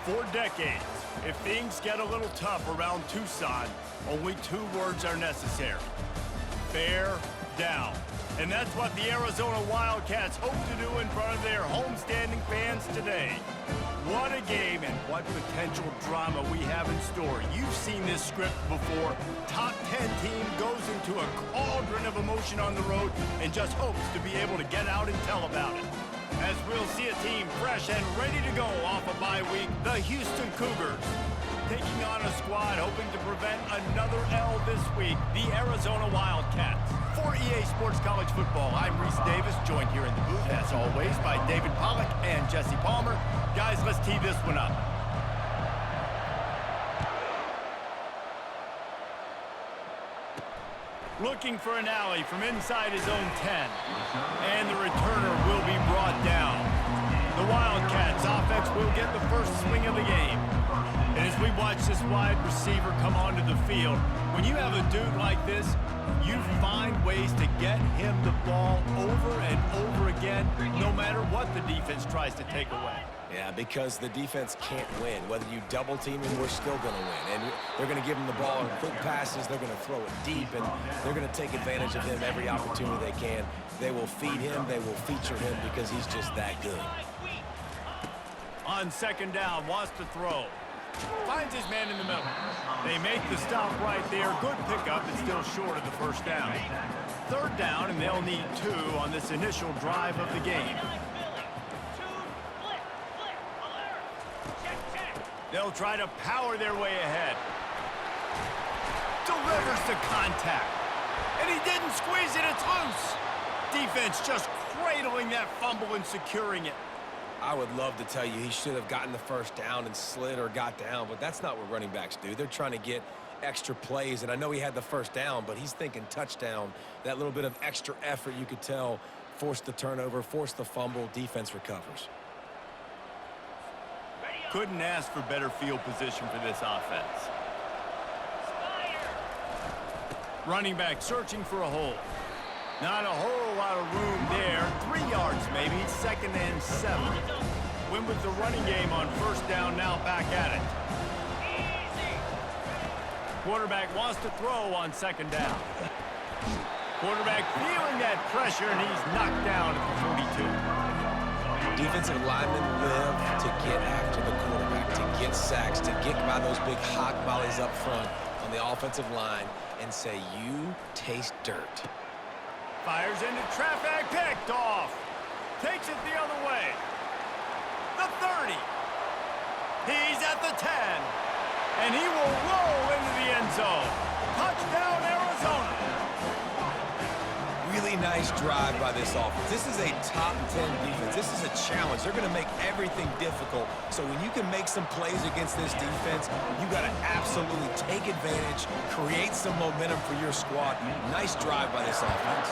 For decades, if things get a little tough around Tucson, only two words are necessary. Bear down. And that's what the Arizona Wildcats hope to do in front of their homestanding fans today. What a game and what potential drama we have in store. You've seen this script before. Top 10 team goes into a cauldron of emotion on the road and just hopes to be able to get out and tell about it. As we'll see a team fresh and ready to go off a bye week, the Houston Cougars. Taking on a squad hoping to prevent another L this week, the Arizona Wildcats. For EA Sports College Football, I'm Reese Davis, joined here in the booth, as always, by David Pollack and Jesse Palmer. Guys, let's tee this one up. Looking for an alley from inside his own 10. And the returner will be brought down. The Wildcats offense will get the first swing of the game. And as we watch this wide receiver come onto the field, when you have a dude like this, you find ways to get him the ball over and over again, no matter what the defense tries to take away. Yeah, because the defense can't win. Whether you double team him, we're still going to win. And they're going to give him the ball in quick passes. They're going to throw it deep, and they're going to take advantage of him every opportunity they can. They will feed him. They will feature him because he's just that good. On second down, wants to throw. Finds his man in the middle. They make the stop right there. Good pickup, and still short of the first down. Third down, and they'll need 2 on this initial drive of the game. They'll try to power their way ahead. Delivers the contact. And he didn't squeeze it, it's loose. Defense just cradling that fumble and securing it. I would love to tell you he should have gotten the first down and slid or got down, but that's not what running backs do. They're trying to get extra plays, and I know he had the first down, but he's thinking touchdown. That little bit of extra effort, you could tell, forced the turnover, forced the fumble, defense recovers. Couldn't ask for better field position for this offense. Running back searching for a hole. Not a whole lot of room there. 3 yards maybe, 2nd and 7. Win with the running game on first down, now back at it. Quarterback wants to throw on second down. Quarterback feeling that pressure, and he's knocked down at the 42. Defensive linemen live to get after the quarterback, to get sacks, to get by those big hog mollies up front on the offensive line and say, you taste dirt. Fires into traffic, picked off. Takes it the other way. The 30. He's at the 10. And he will roll into the end zone. Touchdown, Arizona. Really nice drive by this offense. This is a top 10 defense. This is a challenge. They're going to make everything difficult. So when you can make some plays against this defense, you got to absolutely take advantage, create some momentum for your squad. Nice drive by this offense.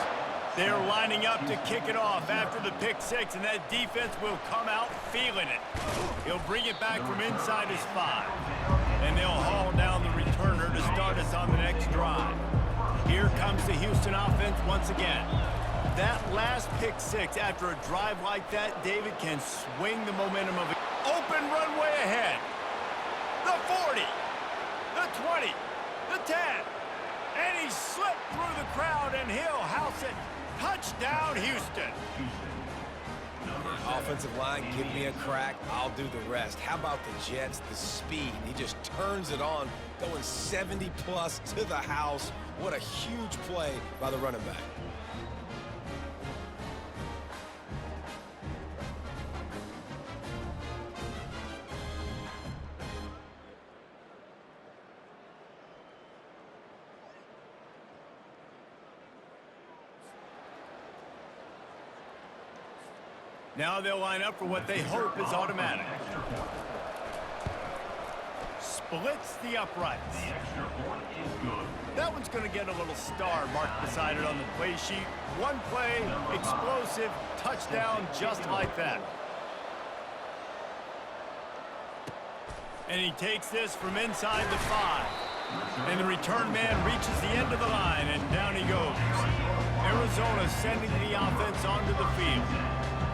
They're lining up to kick it off after the pick 6, and that defense will come out feeling it. He'll bring it back from inside his 5. And they'll haul down the returner to start us on the next drive. Here comes the Houston offense once again. That last pick 6 after a drive like that, David can swing the momentum of it. Open runway ahead. The 40, the 20, the 10. And he slipped through the crowd, and he'll house it. Touchdown, Houston. Offensive line, give me a crack, I'll do the rest. How about the Jets, the speed? He just turns it on, going 70-plus to the house. What a huge play by the running back. Now they'll line up for what they hope is automatic. Splits the uprights. That one's going to get a little star marked beside it on the play sheet. One play, explosive, touchdown just like that. And he takes this from inside the 5. And the return man reaches the end of the line, and down he goes. Arizona sending the offense onto the field.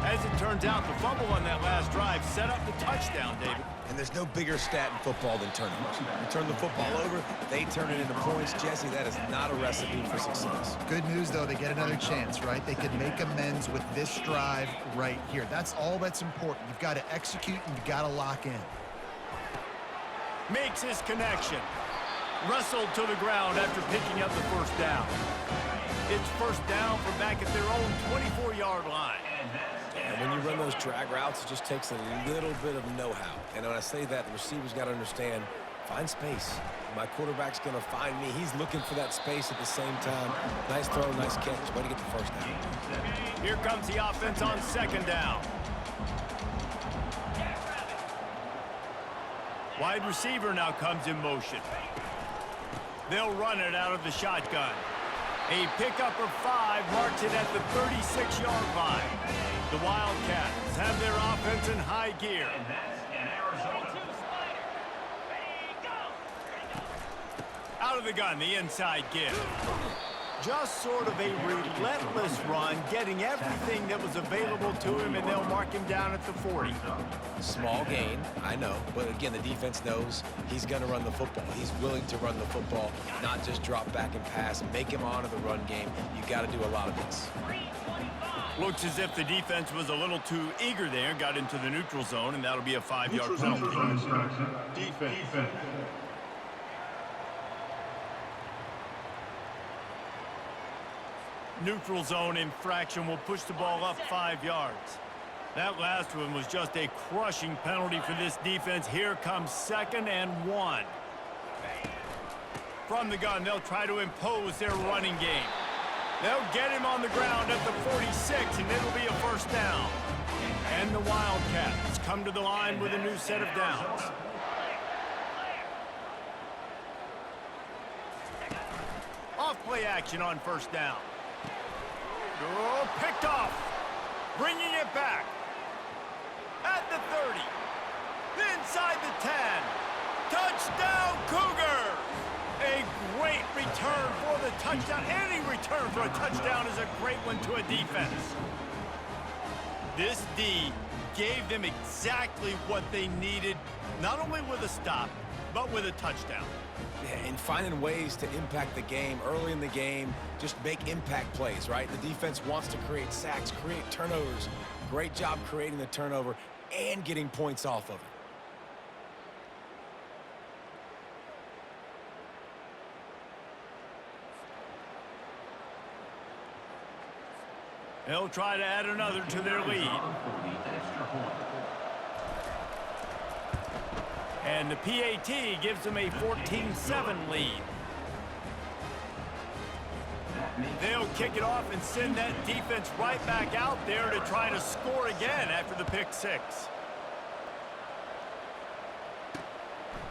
As it turns out, the fumble on that last drive set up the touchdown, David. And there's no bigger stat in football than turnovers. You turn the football over, they turn it into points. Jesse, that is not a recipe for success. Good news, though, they get another chance, right? They could make amends with this drive right here. That's all that's important. You've got to execute and you've got to lock in. Makes his connection. Wrestled to the ground after picking up the first down. It's first down from back at their own 24-yard line. And when you run those drag routes, it just takes a little bit of know-how. And when I say that, the receiver's got to understand, find space. My quarterback's going to find me. He's looking for that space at the same time. Nice throw, nice catch. Way to get the first down. Here comes the offense on second down. Wide receiver now comes in motion. They'll run it out of the shotgun. A pickup of 5 marks it at the 36-yard line. The Wildcats have their offense in high gear. Out of the gun, the inside give. Just sort of a relentless run, getting everything that was available to him, and they'll mark him down at the 40. Small gain, I know, but again, the defense knows he's going to run the football. He's willing to run the football, not just drop back and pass, make him honor the run game. You got to do a lot of this. Looks as if the defense was a little too eager there, got into the neutral zone, and that'll be a 5-yard penalty. Defense. Neutral zone infraction will push the ball up 5 yards. That last one was just a crushing penalty for this defense. Here comes 2nd and 1. From the gun, they'll try to impose their running game. They'll get him on the ground at the 46, and it'll be a first down. And the Wildcats come to the line with a new set of downs. Off play action on first down. Oh, picked off. Bringing it back. At the 30. Inside the 10. Touchdown, Cougars! A great return for the touchdown. Any return for a touchdown is a great one to a defense. This D gave them exactly what they needed, not only with a stop, but with a touchdown. Yeah, and finding ways to impact the game early in the game, just make impact plays, right? The defense wants to create sacks, create turnovers. Great job creating the turnover and getting points off of it. They'll try to add another to their lead. And the PAT gives them a 14-7 lead. They'll kick it off and send that defense right back out there to try to score again after the pick 6.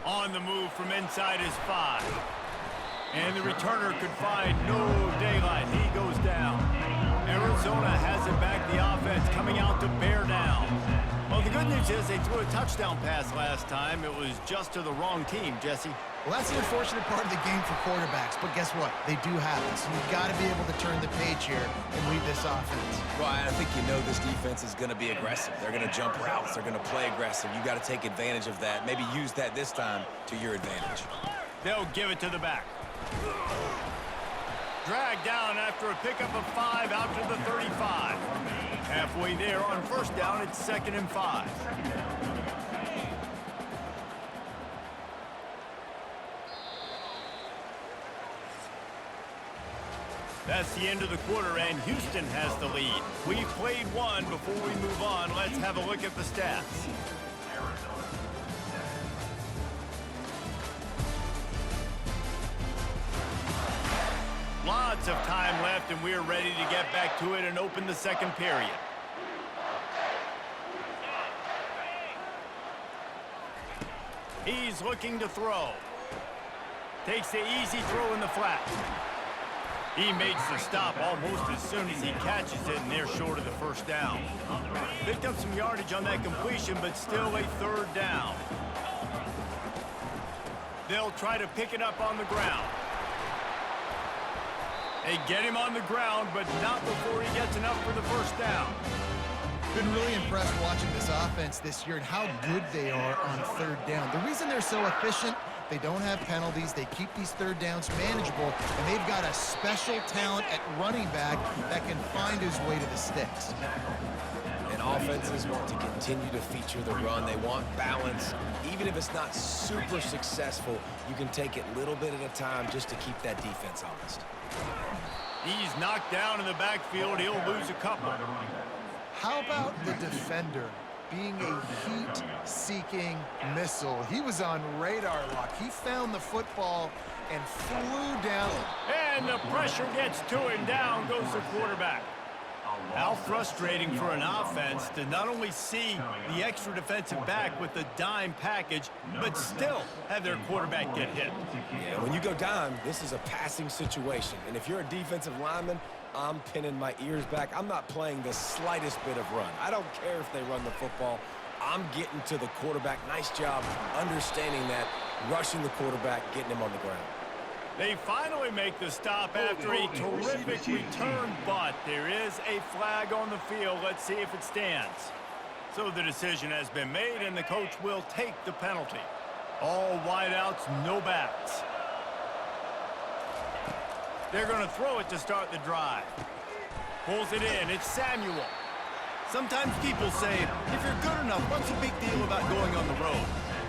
On the move from inside his 5. And the returner could find no daylight. He goes down. Arizona has it back, the offense coming out to bear down. Well, the good news is they threw a touchdown pass last time. It was just to the wrong team, Jesse. Well, that's the unfortunate part of the game for quarterbacks, but guess what? They do have it, so you've got to be able to turn the page here and lead this offense. Well, I think you know this defense is going to be aggressive. They're going to jump routes. They're going to play aggressive. You got to take advantage of that. Maybe use that this time to your advantage. They'll give it to the back. Dragged down after a pickup of 5 out to the 35. Halfway there on first down, it's 2nd and 5. That's the end of the quarter, and Houston has the lead. We've played one. Before we move on, let's have a look at the stats. Lots of time left, and we're ready to get back to it and open the second period. He's looking to throw. Takes the easy throw in the flat. He makes the stop almost as soon as he catches it, and they're short of the first down. Picked up some yardage on that completion, but still a 3rd down. They'll try to pick it up on the ground. They get him on the ground, but not before he gets enough for the first down. Been really impressed watching this offense this year and how good they are on third down. The reason they're so efficient, they don't have penalties, they keep these third downs manageable, and they've got a special talent at running back that can find his way to the sticks. And offenses want to continue to feature the run. They want balance. Even if it's not super successful, you can take it little bit at a time just to keep that defense honest. He's knocked down in the backfield. He'll lose a couple. How about the defender being a heat-seeking missile? He was on radar lock. He found the football and flew down. And the pressure gets to him. Down goes the quarterback. How frustrating for an offense to not only see the extra defensive back with the dime package, but still have their quarterback get hit. Yeah, when you go dime, this is a passing situation. And if you're a defensive lineman, I'm pinning my ears back. I'm not playing the slightest bit of run. I don't care if they run the football. I'm getting to the quarterback. Nice job understanding that, rushing the quarterback, getting him on the ground. They finally make the stop after a terrific return, but there is a flag on the field. Let's see if it stands. So the decision has been made, and the coach will take the penalty. All wideouts, no backs. They're going to throw it to start the drive. Pulls it in. It's Samuel. Sometimes people say, if you're good enough, what's the big deal about going on the road?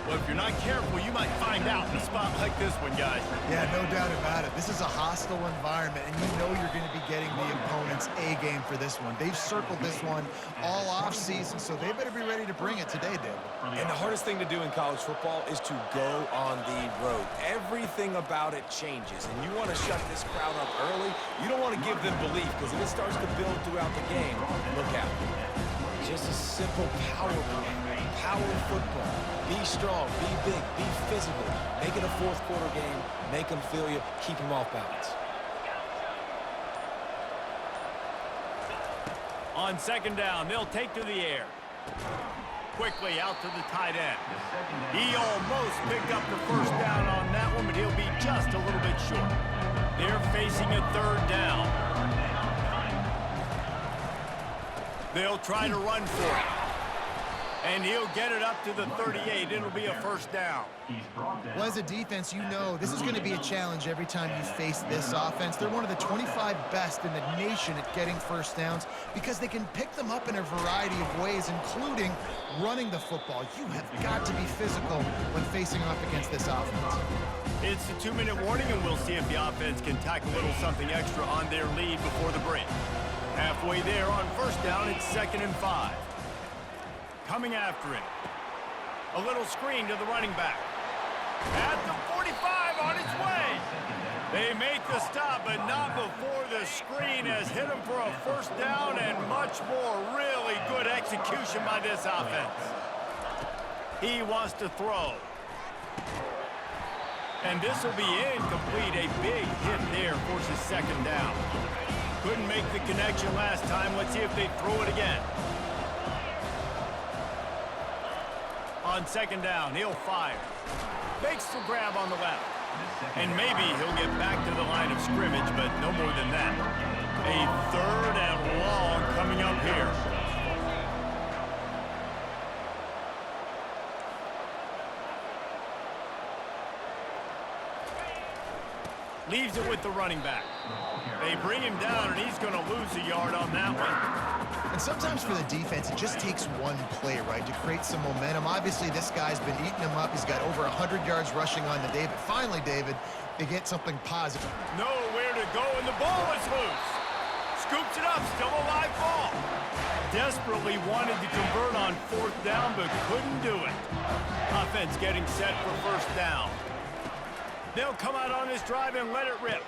Well, if you're not careful, you might find out in a spot like this one, guys. Yeah, no doubt about it. This is a hostile environment, and you know you're going to be getting the opponent's A game for this one. They've circled this one all offseason, so they better be ready to bring it today, David. And the hardest thing to do in college football is to go on the road. Everything about it changes, and you want to shut this crowd up early. You don't want to give them belief, because if it starts to build throughout the game, look out. Just a simple power play. Power football. Be strong, be big, be physical. Make it a fourth quarter game. Make them feel you. Keep them off balance. On second down, they'll take to the air. Quickly out to the tight end. He almost picked up the first down on that one, but he'll be just a little bit short. They're facing a third down. They'll try to run for it. And he'll get it up to the 38. It'll be a first down. Well, as a defense, you know this is going to be a challenge every time you face this offense. They're one of the 25 best in the nation at getting first downs because they can pick them up in a variety of ways, including running the football. You have got to be physical when facing off against this offense. It's a 2-minute warning, and we'll see if the offense can tack a little something extra on their lead before the break. Halfway there on first down, it's 2nd and 5. Coming after him. A little screen to the running back. At the 45 on its way. They make the stop, but not before the screen has hit him for a first down and much more. Really good execution by this offense. He wants to throw. And this will be incomplete. A big hit there forces second down. Couldn't make the connection last time. Let's see if they throw it again. On second down, he'll fire. Makes the grab on the left. And maybe he'll get back to the line of scrimmage, but no more than that. A third and long coming up here. Leaves it with the running back. They bring him down, and he's going to lose a yard on that one. And sometimes for the defense, it just takes one play, right, to create some momentum. Obviously, this guy's been eating him up. He's got over 100 yards rushing on the day. But finally, David, they get something positive. Nowhere to go, and the ball is loose. Scoops it up, still a live ball. Desperately wanted to convert on fourth down, but couldn't do it. Offense getting set for first down. They'll come out on this drive and let it rip.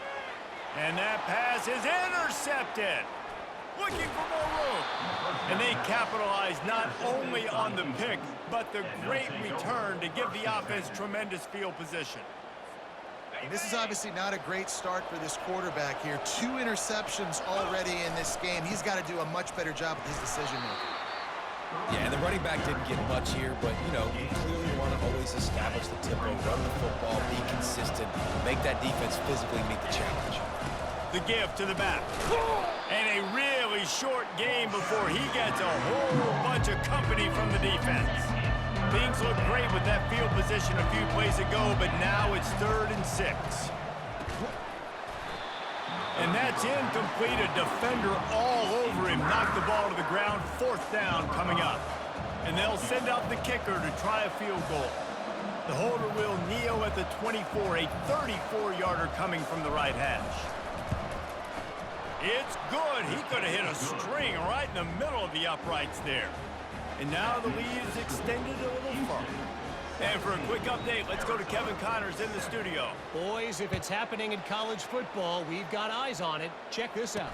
And that pass is intercepted. Looking for more room. And they capitalize not only on the pick, but the great return to give the offense tremendous field position. And this is obviously not a great start for this quarterback here. 2 interceptions already in this game. He's got to do a much better job with his decision-making. Yeah, and the running back didn't get much here, but, you know, you clearly want to always establish the tempo, run the football, be consistent, make that defense physically meet the challenge. The give to the back. And a really relatively short game before he gets a whole bunch of company from the defense. Things look great with that field position a few plays ago, but now it's 3rd and 6. And that's incomplete. A defender all over him. Knocked the ball to the ground. 4th down coming up. And they'll send out the kicker to try a field goal. The holder will kneel at the 24, a 34-yarder coming from the right hash. It's good. He could have hit a string right in the middle of the uprights there. And now the lead is extended a little further. And for a quick update, let's go to Kevin Connors in the studio. Boys, if it's happening in college football, we've got eyes on it. Check this out.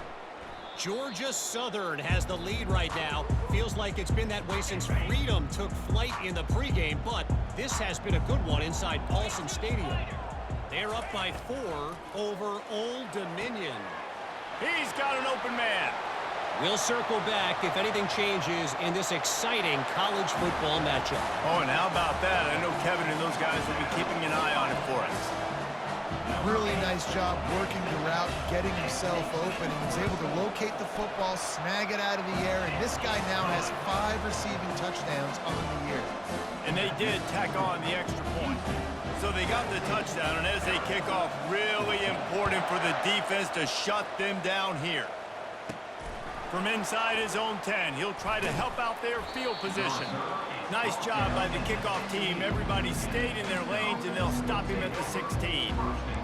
Georgia Southern has the lead right now. Feels like it's been that way since Freedom took flight in the pregame, but this has been a good one inside Paulson Stadium. They're up by 4 over Old Dominion. He's got an open man. We'll circle back if anything changes in this exciting college football matchup. Oh, and how about that? I know Kevin and those guys will be keeping an eye on it for us. Really nice job working the route, getting himself open. He was able to locate the football, snag it out of the air, and this guy now has 5 receiving touchdowns on the year. And they did tack on the extra point. So they got the touchdown, and as they kick off, really important for the defense to shut them down here. From inside his own 10, he'll try to help out their field position. Nice job by the kickoff team. Everybody stayed in their lanes, and they'll stop him at the 16.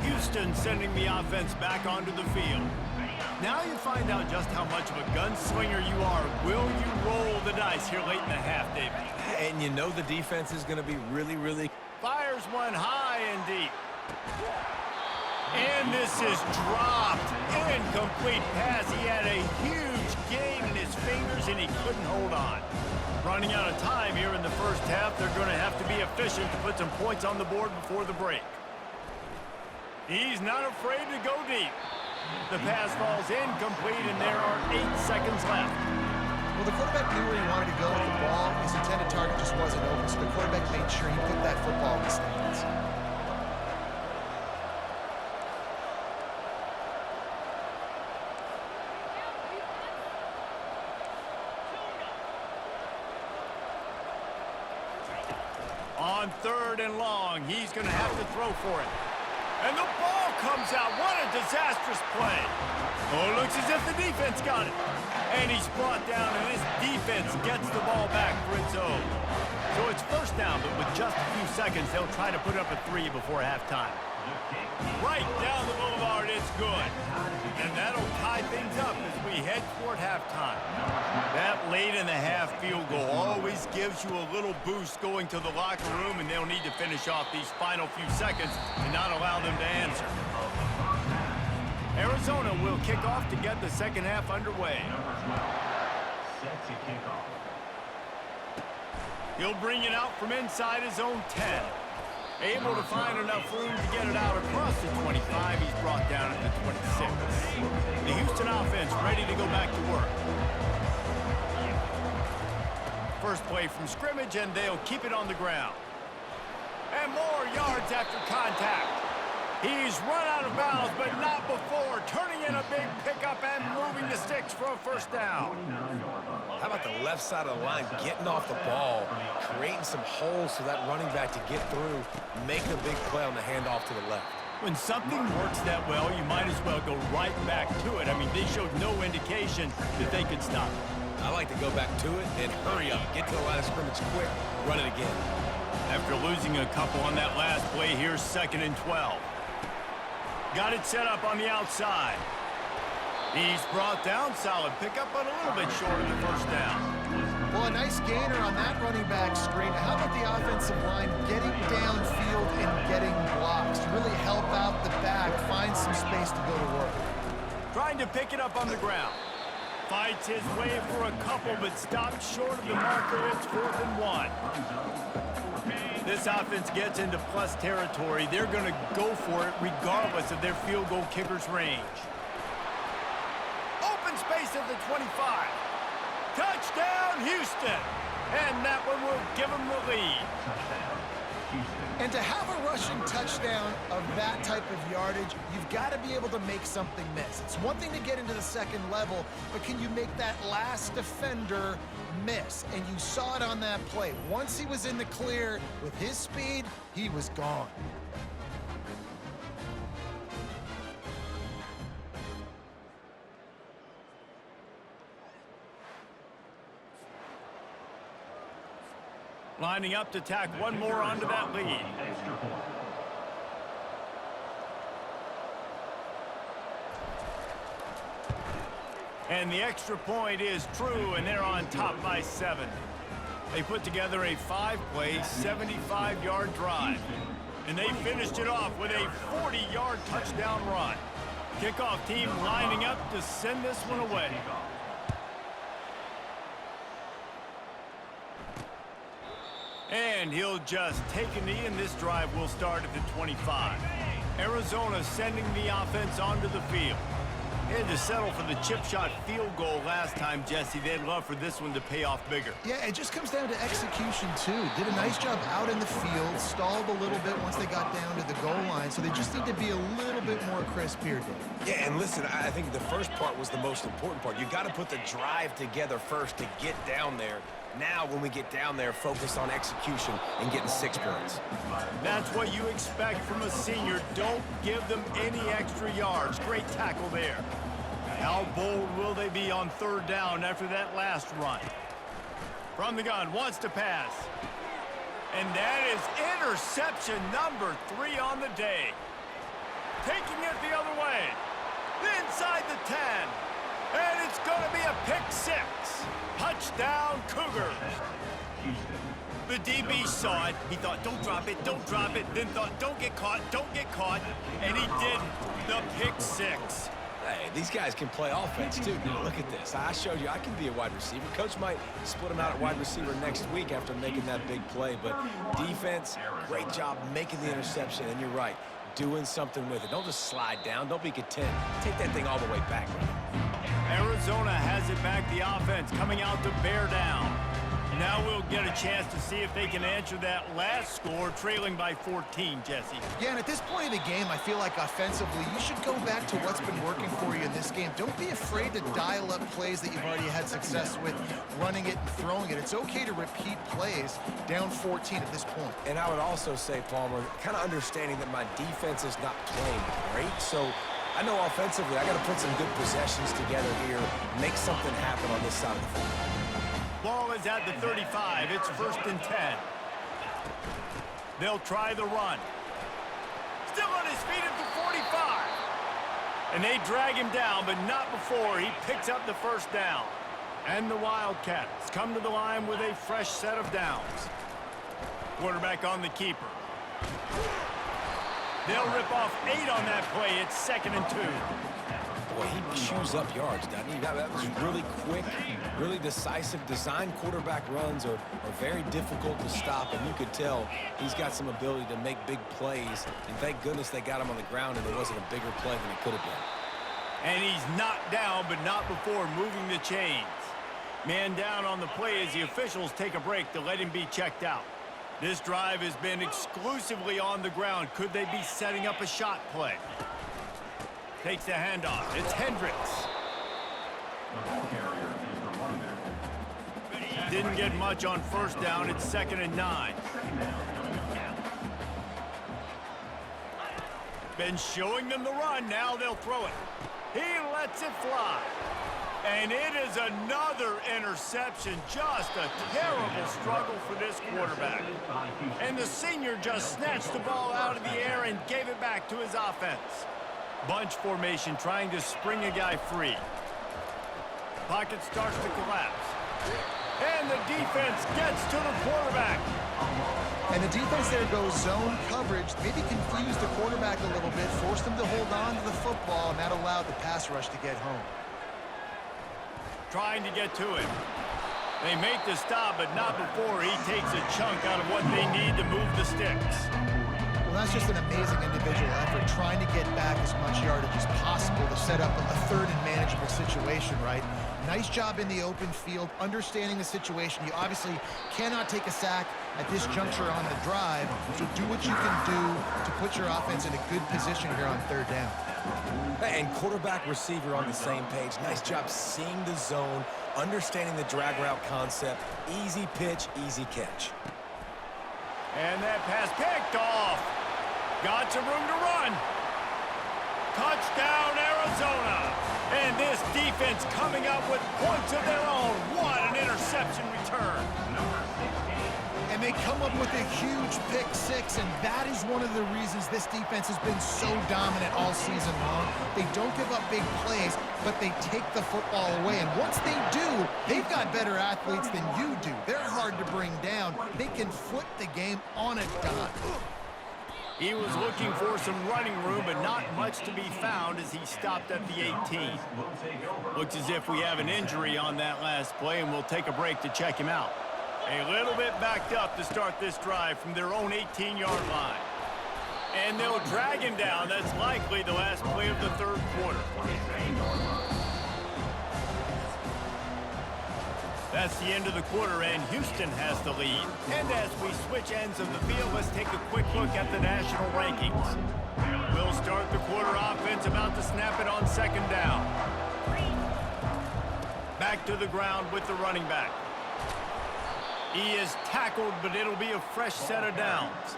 Houston sending the offense back onto the field. Now you find out just how much of a gunslinger you are. Will you roll the dice here late in the half, David? And you know the defense is going to be really... Fires one high and deep. And this is dropped. Incomplete pass. He had a huge gain in his fingers, and he couldn't hold on. Running out of time here in the first half. They're going to have to be efficient to put some points on the board before the break. He's not afraid to go deep. The pass falls incomplete, and there are 8 seconds left. Well, the quarterback knew where he wanted to go with the ball. His intended target just wasn't open, so the quarterback made sure he put that football in the stands. On 3rd and long, he's going to have to throw for it. And the ball comes out. What a disastrous play. Oh, it looks as if the defense got it. And he's brought down, and this defense gets the ball back for its own. So it's 1st down, but with just a few seconds, they'll try to put up a 3 before halftime. Right down the boulevard, it's good. And that'll tie things up as we head toward halftime. That late in the half field goal always gives you a little boost going to the locker room, and they'll need to finish off these final few seconds and not allow them to answer. Arizona will kick off to get the second half underway. He'll bring it out from inside his own 10. Able to find enough room to get it out across the 25. He's brought down at the 26. The Houston offense ready to go back to work. First play from scrimmage, and they'll keep it on the ground. And more yards after contact. He's run out of bounds, but not before. Turning in a big pickup and moving the sticks for a 1st down. How about the left side of the line, getting off the ball, creating some holes for that running back to get through, make a big play on the handoff to the left. When something works that well, you might as well go right back to it. I mean, they showed no indication that they could stop it. I like to go back to it and hurry up, get to the line of scrimmage quick, run it again. After losing a couple on that last play, here's 2nd and 12. Got it set up on the outside. He's brought down, solid pickup, but a little bit short of the 1st down. Well, a nice gainer on that running back screen. How about the offensive line getting downfield and getting blocks to really help out the back, find some space to go to work? Trying to pick it up on the ground. Fights his way for a couple, but stopped short of the marker. It's 4th and 1. This offense gets into plus territory. They're going to go for it regardless of their field goal kicker's range. Open space at the 25. Touchdown, Houston. And that one will give them the lead. And to have a rushing touchdown of that type of yardage, you've got to be able to make something miss. It's one thing to get into the second level, but can you make that last defender miss? And you saw it on that play. Once he was in the clear with his speed, he was gone. Lining up to tack one more onto that lead. And the extra point is true, and they're on top by 7. They put together a 5-play, 75-yard drive. And they finished it off with a 40-yard touchdown run. Kickoff team lining up to send this one away. And he'll just take a knee, and this drive will start at the 25. Arizona sending the offense onto the field. They had to settle for the chip shot field goal last time, Jesse. They'd love for this one to pay off bigger. Yeah, it just comes down to execution, too. Did a nice job out in the field, stalled a little bit once they got down to the goal line, so they just need to be a little bit more crisp here, Dave. Yeah, and listen, I think the first part was the most important part. You got to put the drive together first to get down there. Now, when we get down there, focus on execution and getting 6 points. That's what you expect from a senior. Don't give them any extra yards. Great tackle there. How bold will they be on 3rd down after that last run? From the gun, wants to pass. And that is interception number 3 on the day. Taking it the other way. Inside the 10. And it's going to be a pick 6. Touchdown, Cougars. The DB saw it. He thought, don't drop it, don't drop it. Then thought, don't get caught, don't get caught. And he did the pick 6. Hey, these guys can play offense, too. Now, look at this. I showed you I can be a wide receiver. Coach might split him out at wide receiver next week after making that big play. But defense, great job making the interception. And you're right, doing something with it. Don't just slide down. Don't be content. Take that thing all the way back. Arizona has it back, the offense coming out to bear down. Now we'll get a chance to see if they can answer that last score, trailing by 14, Jesse. Yeah, and at this point of the game, I feel like offensively, you should go back to what's been working for you in this game. Don't be afraid to dial up plays that you've already had success with, running it and throwing it. It's okay to repeat plays down 14 at this point. And I would also say, Palmer, kind of understanding that my defense is not playing great, so I know offensively I got to put some good possessions together here, make something happen on this side of the field. Ball is at the 35. It's 1st and 10. They'll try the run. Still on his feet at the 45. And they drag him down, but not before he picks up the 1st down. And the Wildcats come to the line with a fresh set of downs. Quarterback on the keeper. They'll rip off 8 on that play. It's 2nd and 2. Boy, he chews up yards, doesn't he? That was really quick, really decisive. Design quarterback runs are very difficult to stop, and you could tell he's got some ability to make big plays. And thank goodness they got him on the ground and it wasn't a bigger play than it could have been. And he's knocked down, but not before moving the chains. Man down on the play as the officials take a break to let him be checked out. This drive has been exclusively on the ground. Could they be setting up a shot play? Takes the handoff. It's Hendricks. Didn't get much on 1st down. It's 2nd and 9. Been showing them the run. Now they'll throw it. He lets it fly. And it is another interception. Just a terrible struggle for this quarterback. And the senior just snatched the ball out of the air and gave it back to his offense. Bunch formation trying to spring a guy free. Pocket starts to collapse. And the defense gets to the quarterback. And the defense there goes zone coverage, maybe confused the quarterback a little bit, forced him to hold on to the football, and that allowed the pass rush to get home. Trying to get to him. They make the stop, but not before he takes a chunk out of what they need to move the sticks. Well, that's just an amazing individual effort, trying to get back as much yardage as possible to set up a 3rd and manageable situation, right? Nice job in the open field, understanding the situation. You obviously cannot take a sack at this juncture on the drive. So do what you can do to put your offense in a good position here on third down. And quarterback, receiver on the same page. Nice job seeing the zone, understanding the drag route concept. Easy pitch, easy catch. And that pass picked off. Got some room to run. Touchdown, Arizona. And this defense coming up with points of their own. What an interception return. And they come up with a huge pick six, and that is one of the reasons this defense has been so dominant all season long. They don't give up big plays, but they take the football away. And once they do, they've got better athletes than you do. They're hard to bring down. They can flip the game on a dime. He was looking for some running room, but not much to be found as he stopped at the 18. Looks as if we have an injury on that last play, and we'll take a break to check him out. A little bit backed up to start this drive from their own 18-yard line. And they'll drag him down. That's likely the last play of the third quarter. That's the end of the quarter, and Houston has the lead. And as we switch ends of the field, let's take a quick look at the national rankings. We'll start the quarter offense, about to snap it on second down. Back to the ground with the running back. He is tackled, but it'll be a fresh set of downs.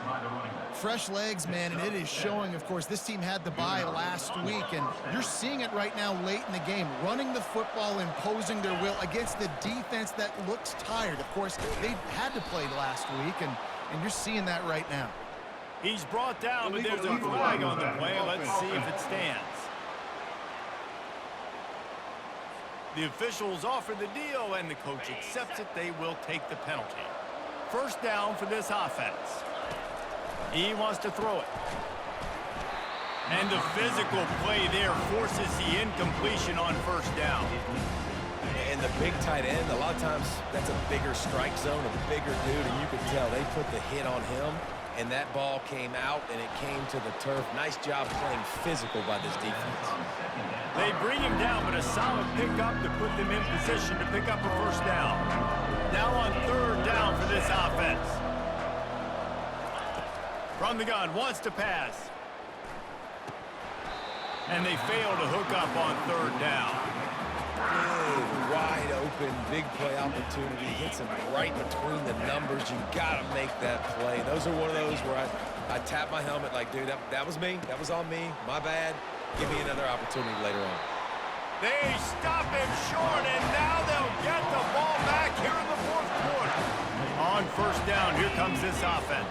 Fresh legs, man, and it is showing. Of course, this team had the bye last week, and you're seeing it right now late in the game, running the football, imposing their will against the defense that looks tired. Of course, they had to play last week, and you're seeing that right now. He's brought down, but there's a flag on the play. Let's see if it stands. The officials offer the deal, and the coach accepts it. They will take the penalty. First down for this offense. He wants to throw it. And the physical play there forces the incompletion on first down. And the big tight end, a lot of times that's a bigger strike zone, a bigger dude, and you can tell they put the hit on him, and that ball came out, and it came to the turf. Nice job playing physical by this defense. They bring him down, but a solid pickup to put them in position to pick up a first down. Now on third down for this offense. From the gun, wants to pass. And they fail to hook up on third down. Big, wide open, big play opportunity. Hits him right between the numbers. You got to make that play. Those are one of those where I tap my helmet like, dude, that was me. That was on me. My bad. Give me another opportunity later on. They stop him short, and now they'll get the ball back here in the fourth quarter. On first down, here comes this offense.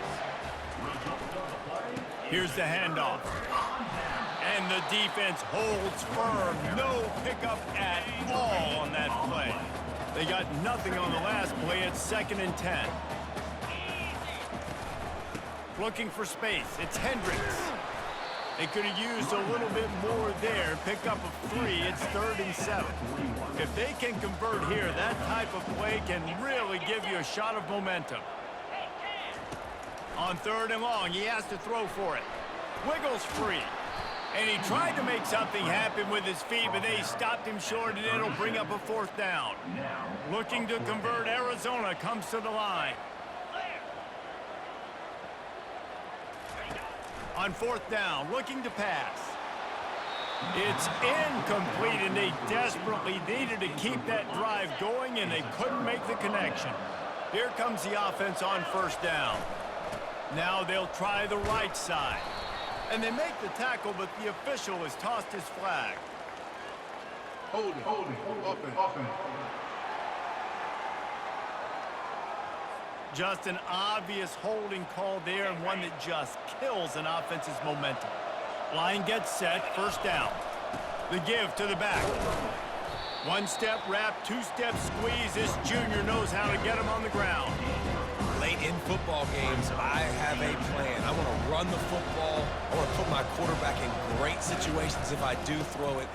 Here's the handoff. And the defense holds firm. No pickup at all on that play. They got nothing on the last play. It's 2nd and 10. Looking for space. It's Hendricks. They could have used a little bit more there. Pick up a 3. It's 3rd and 7. If they can convert here, that type of play can really give you a shot of momentum. On 3rd and long, he has to throw for it. Wiggles free. And he tried to make something happen with his feet, but they stopped him short, and it'll bring up a 4th down. Looking to convert, Arizona comes to the line. On 4th down, looking to pass. It's incomplete, and they desperately needed to keep that drive going, and they couldn't make the connection. Here comes the offense on 1st down. Now they'll try the right side. And they make the tackle, but the official has tossed his flag. Hold it, offense. Just an obvious holding call there, and one that just kills an offense's momentum. Line gets set, 1st down. The give to the back. 1-step wrap, 2-step squeeze. This junior knows how to get him on the ground. Late in football games, I have a plan. I want to run the football. I want to put my quarterback in great situations if I do throw it.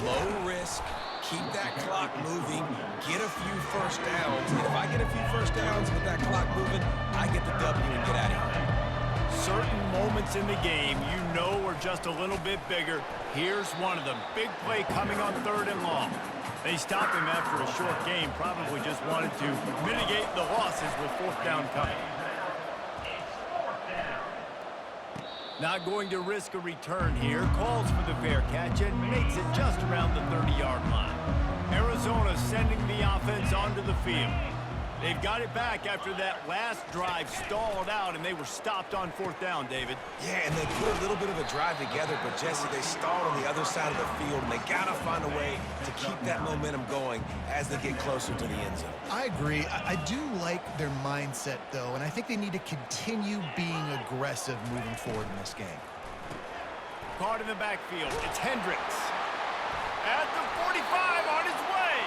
Low risk, keep that clock moving, get a few first downs. And if I get a few first downs with that clock moving, I get the W and get out of here. Certain moments in the game you know are just a little bit bigger. Here's one of them. Big play coming on 3rd and long. They stopped him after a short game, probably just wanted to mitigate the losses with 4th down coming. Not going to risk a return here. Calls for the fair catch and makes it just around the 30-yard line. Arizona sending the offense onto the field. They've got it back after that last drive stalled out, and they were stopped on 4th down, David. Yeah, and they put a little bit of a drive together, but, Jesse, they stalled on the other side of the field, and they got to find a way to keep that momentum going as they get closer to the end zone. I agree. I do like their mindset, though, and I think they need to continue being aggressive moving forward in this game. Caught in the backfield. It's Hendricks. At the 45 on his way.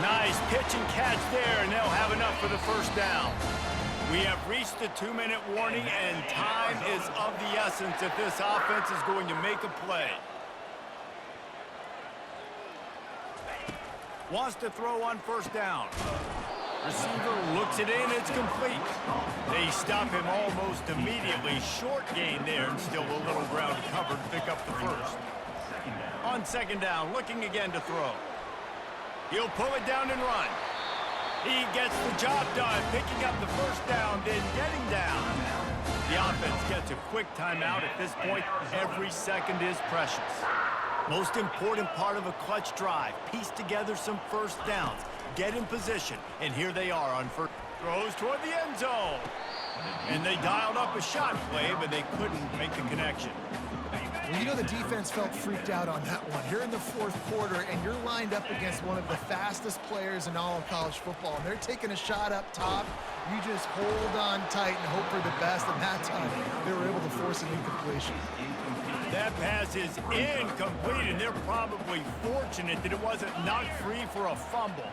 Nice pitch and catch there, and they'll have enough for the first down. We have reached the 2-minute warning, and time is of the essence if this offense is going to make a play. Wants to throw on 1st down. Receiver looks it in, it's complete. They stop him almost immediately. Short gain there, and still a little ground covered to pick up the first. On 2nd down, looking again to throw. He'll pull it down and run. He gets the job done, picking up the first down, then getting down. The offense gets a quick timeout. At this point, every second is precious. Most important part of a clutch drive, piece together some first downs, get in position, and here they are on first. Throws toward the end zone. And they dialed up a shot play, but they couldn't make the connection. Well, you know the defense felt freaked out on that one. You're in the 4th quarter, and you're lined up against one of the fastest players in all of college football, and they're taking a shot up top. You just hold on tight and hope for the best, and that time they were able to force an incompletion. That pass is incomplete, and they're probably fortunate that it wasn't knocked free for a fumble.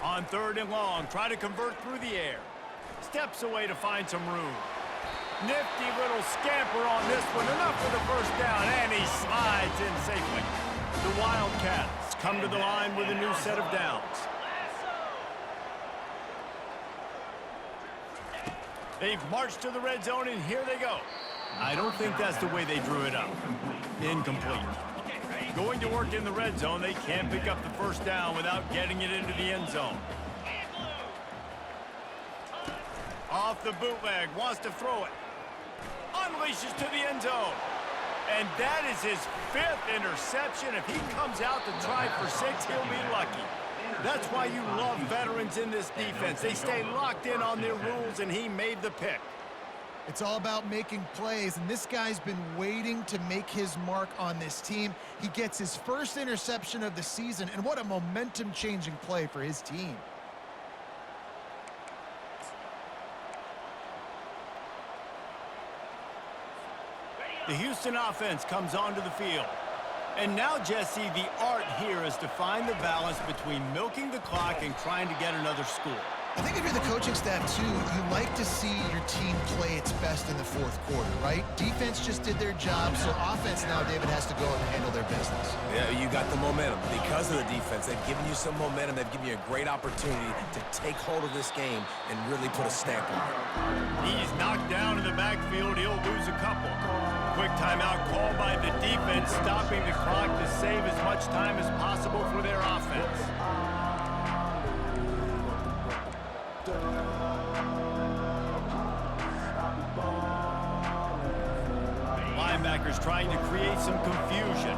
On 3rd and long, try to convert through the air. Steps away to find some room. Nifty little scamper on this one. Enough for the first down, and he slides in safely. The Wildcats come to the line with a new set of downs. They've marched to the red zone, and here they go. I don't think that's the way they drew it up. Incomplete. Going to work in the red zone, they can't pick up the first down without getting it into the end zone. Off the bootleg, wants to throw it. Unleashes to the end zone. And that is his 5th interception. If he comes out to try for 6, he'll be lucky. That's why you love veterans in this defense. They stay locked in on their rules, and he made the pick. It's all about making plays, and this guy's been waiting to make his mark on this team. He gets his first interception of the season, and what a momentum-changing play for his team. The Houston offense comes onto the field. And now, Jesse, the art here is to find the balance between milking the clock and trying to get another score. I think if you're the coaching staff, too, you like to see your team play its best in the 4th quarter, right? Defense just did their job, so offense now, David, has to go and handle their business. Yeah, you got the momentum. Because of the defense, they've given you some momentum. They've given you a great opportunity to take hold of this game and really put a stamp on it. He's knocked down in the backfield. He'll lose a couple. Quick timeout called by the defense, stopping the clock to save as much time as possible for their offense. Linebackers trying to create some confusion.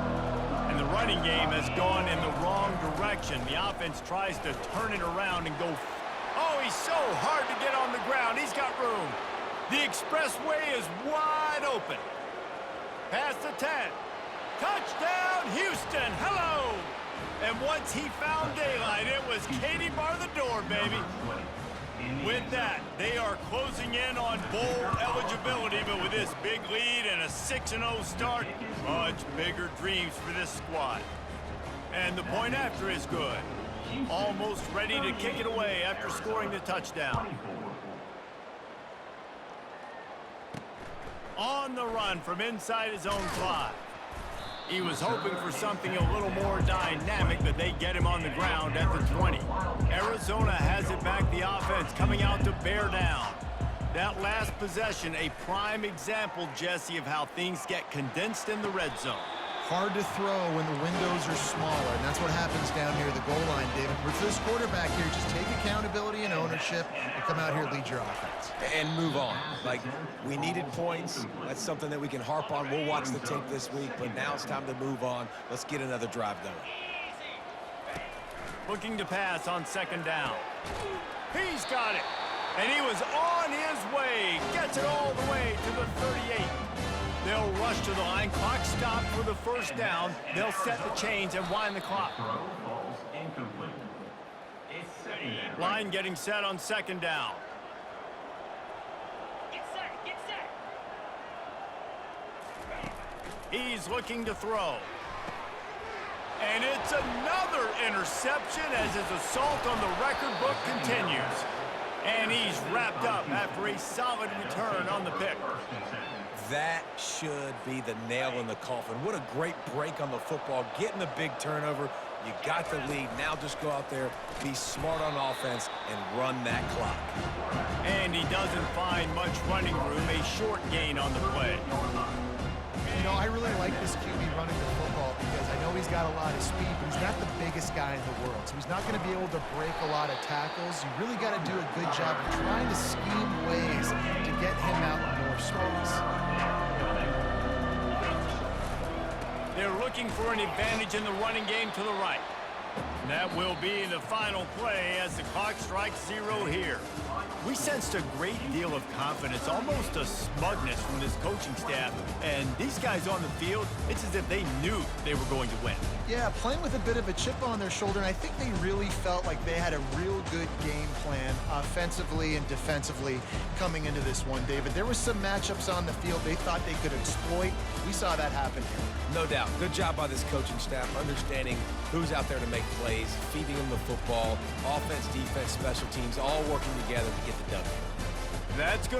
And the running game has gone in the wrong direction. The offense tries to turn it around and go. Oh, he's so hard to get on the ground. He's got room. The expressway is wide open. Past the 10. Touchdown, Houston. Hello. And once he found daylight, it was Katie bar the door, baby. With that, they are closing in on bowl eligibility, but with this big lead and a 6-0 start, much bigger dreams for this squad. And the point after is good. Almost ready to kick it away after scoring the touchdown. On the run from inside his own 5. He was hoping for something a little more dynamic, but they get him on the ground at the 20. Arizona has it back, the offense coming out to bear down. That last possession, a prime example, Jesse, of how things get condensed in the red zone. Hard to throw when the windows are smaller, and that's what happens down near the goal line, David. For this quarterback here, just take accountability and ownership and come out here and lead your offense. And move on. Like, we needed points. That's something that we can harp on. We'll watch the tape this week, but now it's time to move on. Let's get another drive going. Looking to pass on second down. He's got it. And he was on his way. Gets it all the way to the 38. They'll rush to the line. Clock stopped for the first down. They'll set the chains and wind the clock. Line getting set on second down. He's looking to throw. And it's another interception as his assault on the record book continues. And he's wrapped up after a solid return on the pick. That should be the nail in the coffin. What a great break on the football. Getting the big turnover. You got the lead. Now just go out there, be smart on offense, and run that clock. And he doesn't find much running room. A short gain on the play. You know, I really like this QB running the football because I know he's got a lot of speed, but he's not the biggest guy in the world. So he's not going to be able to break a lot of tackles. You really got to do a good job of trying to scheme ways to get him out in more space. They're looking for an advantage in the running game to the right. And that will be the final play as the clock strikes 0 here. We sensed a great deal of confidence, almost a smugness from this coaching staff. And these guys on the field, it's as if they knew they were going to win. Yeah, playing with a bit of a chip on their shoulder, and I think they really felt like they had a real good game plan offensively and defensively coming into this one, David. There were some matchups on the field they thought they could exploit. We saw that happen here. No doubt. Good job by this coaching staff, understanding who's out there to make plays, feeding them the football, offense, defense, special teams, all working together to get the W. That's good.